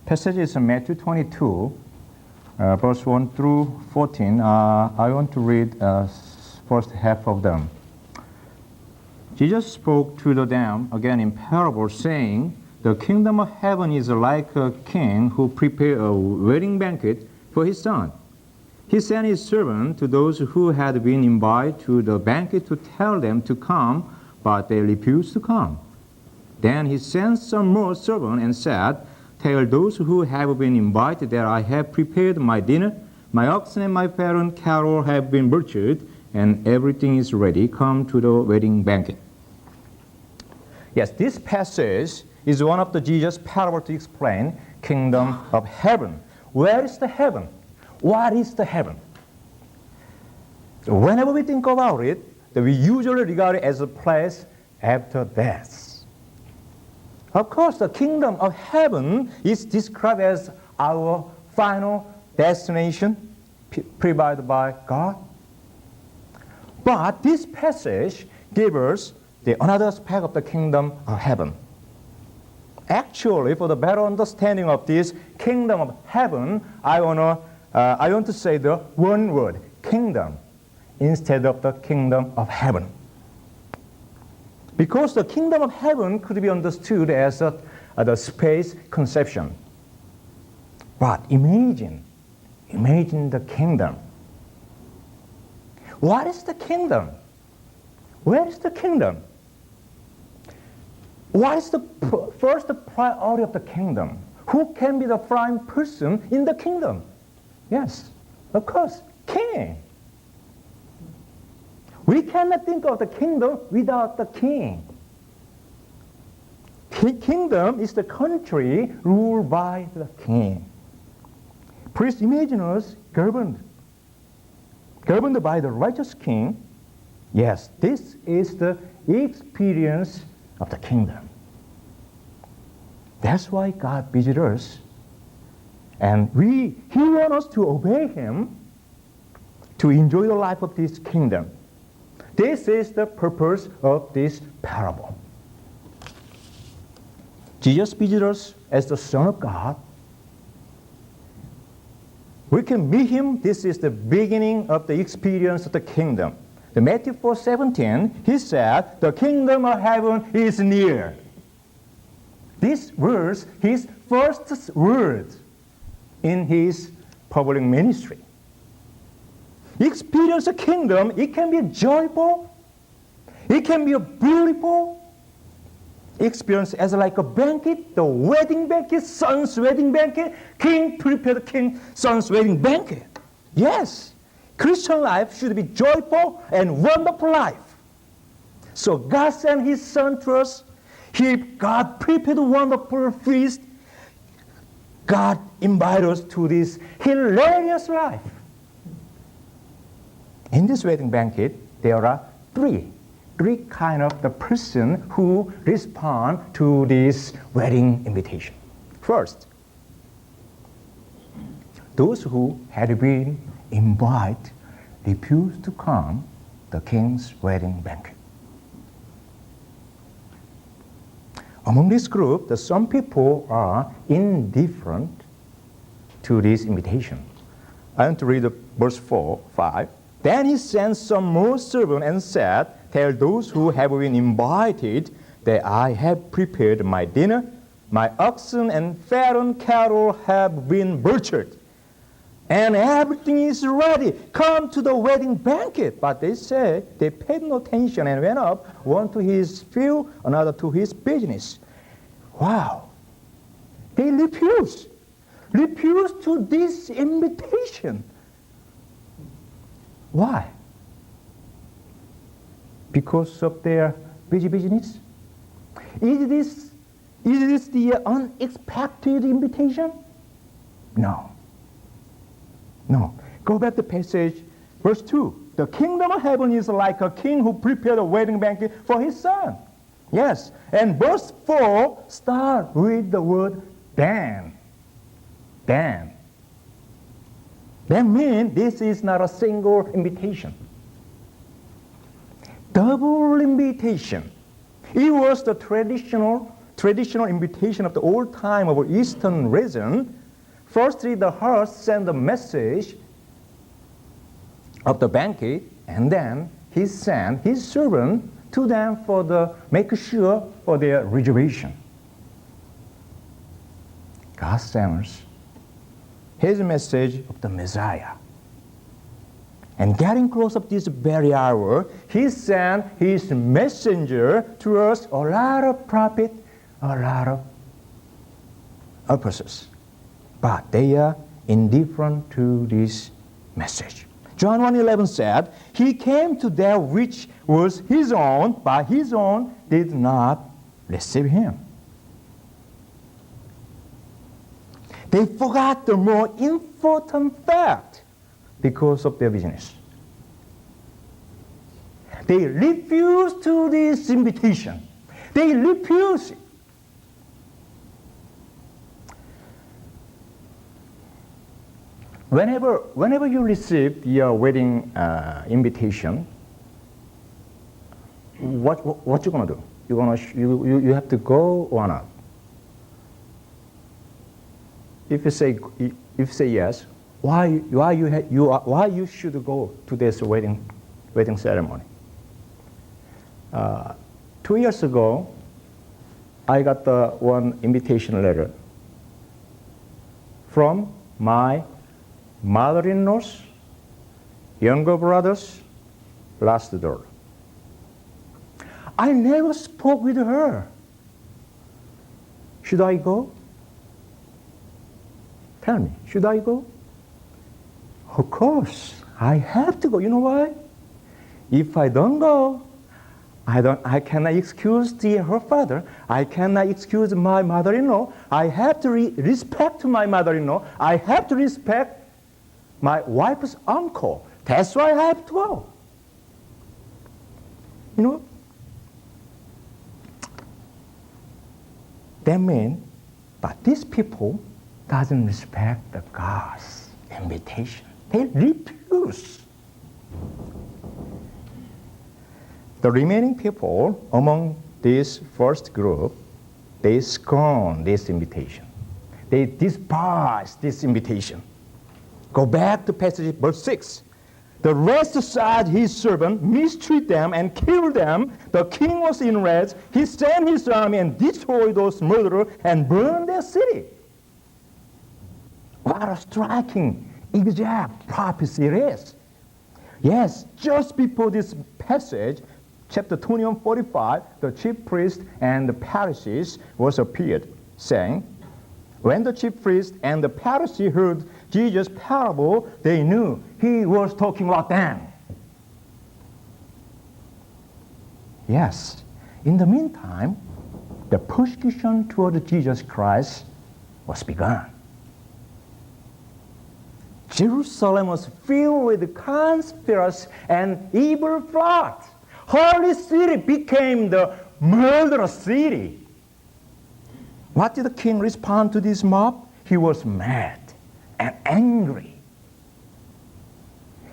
Passage is Matthew 22, verse 1 through 14. I want to read first half of them. Jesus spoke to them again in parables, saying, "The kingdom of heaven is like a king who prepared a wedding banquet for his son. He sent his servant to those who had been invited to the banquet to tell them to come, but they refused to come. Then he sent some more servants and said, 'Tell those who have been invited that I have prepared my dinner. My oxen and my fattened cattle have been butchered, and everything is ready. Come to the wedding banquet.'" Yes, this passage is one of the Jesus parable to explain kingdom of heaven. Where is the heaven? What is the heaven? So whenever we think about it, we usually regard it as a place after death. Of course, the kingdom of heaven is described as our final destination provided by God. But this passage gives us another aspect of the kingdom of heaven. Actually, for the better understanding of this kingdom of heaven, I want to say the one word, kingdom, instead of the kingdom of heaven. Because the kingdom of heaven could be understood as the space conception. But imagine the kingdom. What is the kingdom? Where is the kingdom? What is the first priority of the kingdom? Who can be the prime person in the kingdom? Yes, of course, king. We cannot think of the kingdom without the king. Kingdom is the country ruled by the king. Please imagine us governed by the righteous king. Yes, this is the experience of the kingdom. That's why God visits us. And He wants us to obey Him to enjoy the life of this kingdom. This is the purpose of this parable. Jesus visits us as the Son of God. We can meet Him. This is the beginning of the experience of the kingdom. In Matthew 4:17, He said, "The kingdom of heaven is near." This was His first words in His public ministry. Experience a kingdom, it can be joyful, it can be a beautiful experience as like a banquet, the wedding banquet, son's wedding banquet, king prepared king, son's wedding banquet. Yes, Christian life should be joyful and wonderful life. So God sent His Son to us. God prepared a wonderful feast. God invited us to this hilarious life. In this wedding banquet, there are three kind of the person who respond to this wedding invitation. First, those who had been invited refused to come to the king's wedding banquet. Among this group, some people are indifferent to this invitation. I want to read verse 5. Then He sent some more servants and said, "Tell those who have been invited that I have prepared my dinner. My oxen and fattened cattle have been butchered, and everything is ready. Come to the wedding banquet." But they said they paid no attention and went up, one to his field, another to his business. Wow! They refused to this invitation. Why? Because of their busy business? Is this the unexpected invitation? No. Go back to passage, verse 2. "The kingdom of heaven is like a king who prepared a wedding banquet for his son." Yes, and verse 4 start with the word then. That means this is not a single invitation. Double invitation. It was the traditional traditional invitation of the old time of Eastern region, firstly the host sent the message of the banquet, and then he sent his servant to them for the make sure for their reservation. God sends his message of the Messiah. And getting close up this very hour, he sent his messenger to us, a lot of prophet, a lot of apostles. But they are indifferent to this message. John 1:11 said, he came to that which was his own, but his own did not receive him. They forgot the more important fact because of their business. They refused to this invitation. They refused it. Whenever you receive your wedding invitation, what you gonna do? You have to go or not? If you say yes, why you should go to this wedding ceremony? 2 years ago, I got one invitation letter from my mother-in-law's younger brother's last daughter. I never spoke with her. Should I go? Tell me, should I go? Of course, I have to go. You know why? If I don't go, I cannot excuse her father. I cannot excuse my mother-in-law. I have to respect my mother-in-law. I have to respect my wife's uncle. That's why I have to go. You know? That means, but these people doesn't respect the God's invitation. They refuse. The remaining people among this first group, they scorn this invitation. They despise this invitation. Go back to passage verse 6. The rest side his servant, mistreat them and kill them. The king was enraged. He sent his army and destroyed those murderers and burned their city. What a striking, exact prophecy it is. Yes, just before this passage, chapter 21:45, the chief priest and the Pharisees was appeared, saying, when the chief priest and the Pharisee heard Jesus' parable, they knew he was talking about them. Yes, in the meantime, the persecution toward Jesus Christ was begun. Jerusalem was filled with conspiracy and evil plots. Holy city became the murderous city. What did the king respond to this mob? He was mad and angry.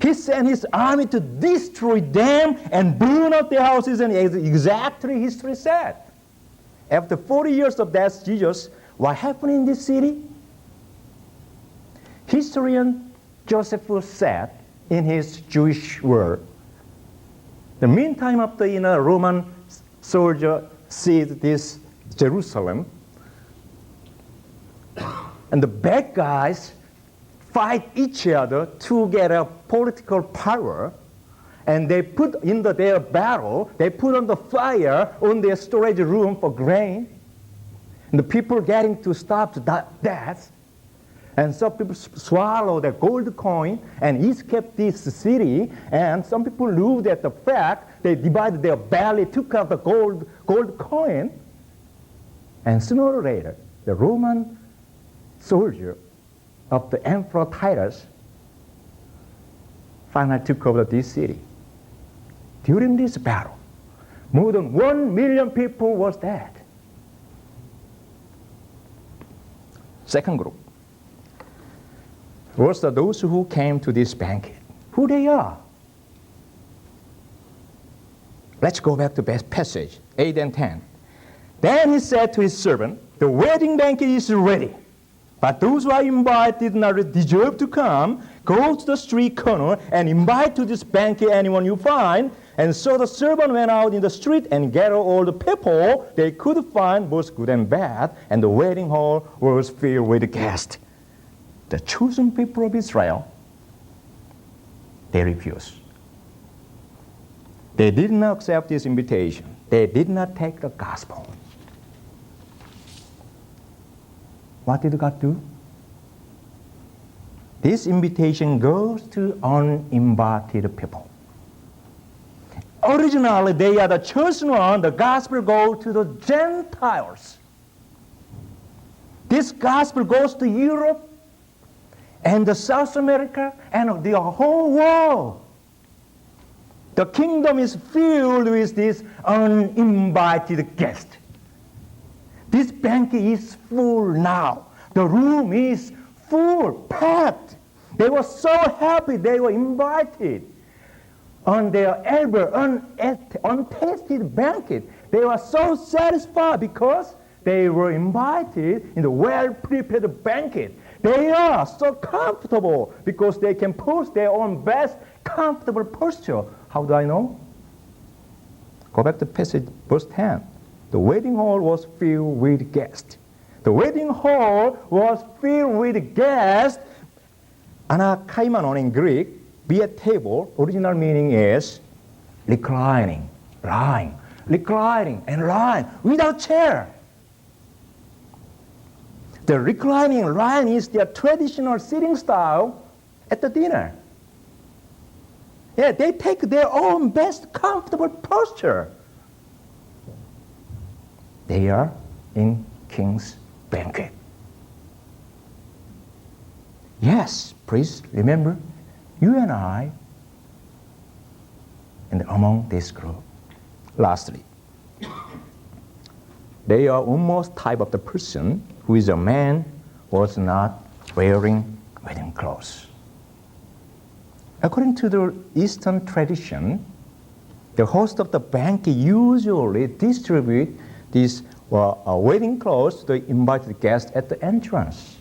He sent his army to destroy them and burn up their houses, and exactly history said. After 40 years of death, Jesus, what happened in this city? Historian Josephus said in his Jewish word, the meantime after a Roman soldier seized this Jerusalem, and the bad guys fight each other to get a political power, and they put in their battle, they put on the fire on their storage room for grain, and the people getting to stop that, and some people swallow the gold coin and escape this city, and some people looked at the fact, they divided their belly, took out the gold coin, and sooner or later, the Roman soldier of the Emperor Titus finally took over this city. During this battle, more than 1 million people was dead. Second group was those who came to this banquet. Who they are? Let's go back to passage 8 and 10. Then he said to his servant, the wedding banquet is ready, but those who are invited did not deserve to come. Go to the street corner and invite to this banquet anyone you find. And so the servant went out in the street and gathered all the people they could find, both good and bad, and the wedding hall was filled with guests. The chosen people of Israel, they refused. They did not accept this invitation. They did not take the gospel. What did God do? This invitation goes to uninvited people. Originally, they are the chosen one. The gospel goes to the Gentiles. This gospel goes to Europe and the South America and the whole world. The kingdom is filled with this uninvited guest. This banquet is full now. The room is full, packed. They were so happy they were invited on their ever untasted banquet. They were so satisfied because they were invited in the well-prepared banquet. They are so comfortable because they can post their own best comfortable posture. How do I know? Go back to passage, verse 10. The wedding hall was filled with guests. The wedding hall was filled with guests. Anakaimanon in Greek, be a table, original meaning is reclining, lying, reclining and lying without chair. The reclining and lying is their traditional sitting style at the dinner. Yeah, they take their own best comfortable posture. They are in King's banquet. Yes, please remember, you and I, and among this group. Lastly, they are almost type of the person who is a man was not wearing wedding clothes. According to the Eastern tradition, the host of the banquet usually distribute these wedding clothes to the invited guests at the entrance.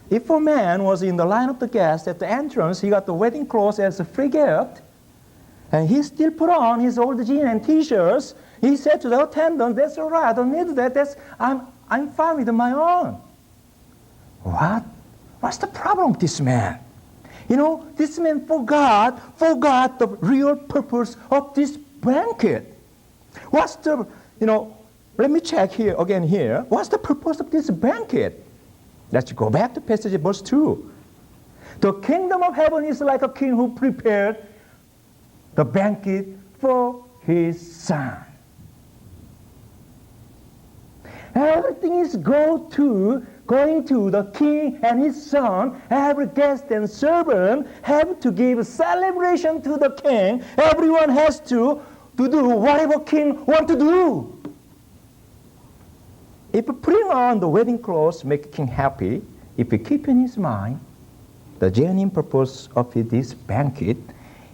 If a man was in the line of the guests at the entrance, he got the wedding clothes as a free gift, and he still put on his old jeans and t-shirts. He said to the attendant, "That's all right, I don't need that. I'm fine with my own." What? What's the problem with this man? You know, this man forgot the real purpose of this banquet. What's the, let me check here. What's the purpose of this banquet? Let's go back to passage verse 2. The kingdom of heaven is like a king who prepared the banquet for his son. Everything is going to the king and his son. Every guest and servant have to give a celebration to the king. Everyone has to do whatever king want to do. If putting on the wedding clothes make king happy, if he keep in his mind the genuine purpose of this banquet,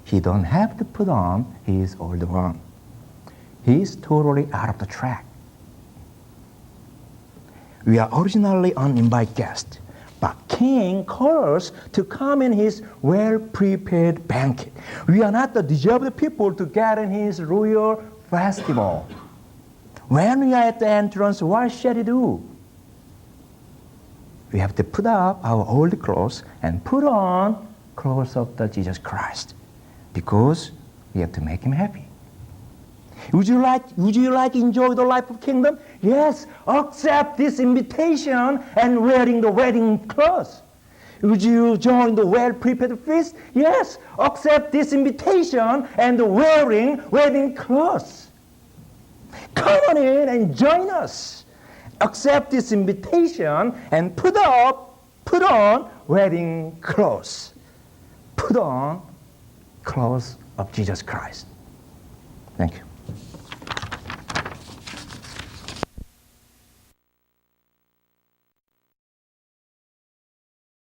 he don't have to put on his old one. He is totally out of the track. We are originally uninvited guests, but king calls us to come in his well-prepared banquet. We are not the deserved people to get in his royal festival. When we are at the entrance, what shall we do? We have to put up our old clothes and put on clothes of the Jesus Christ, because we have to make him happy. Would you like to enjoy the life of kingdom? Yes, accept this invitation and wearing the wedding clothes. Would you join the well-prepared feast? Yes, accept this invitation and wearing wedding clothes. Come on in and join us. Accept this invitation and put on wedding clothes. Put on clothes of Jesus Christ. Thank you.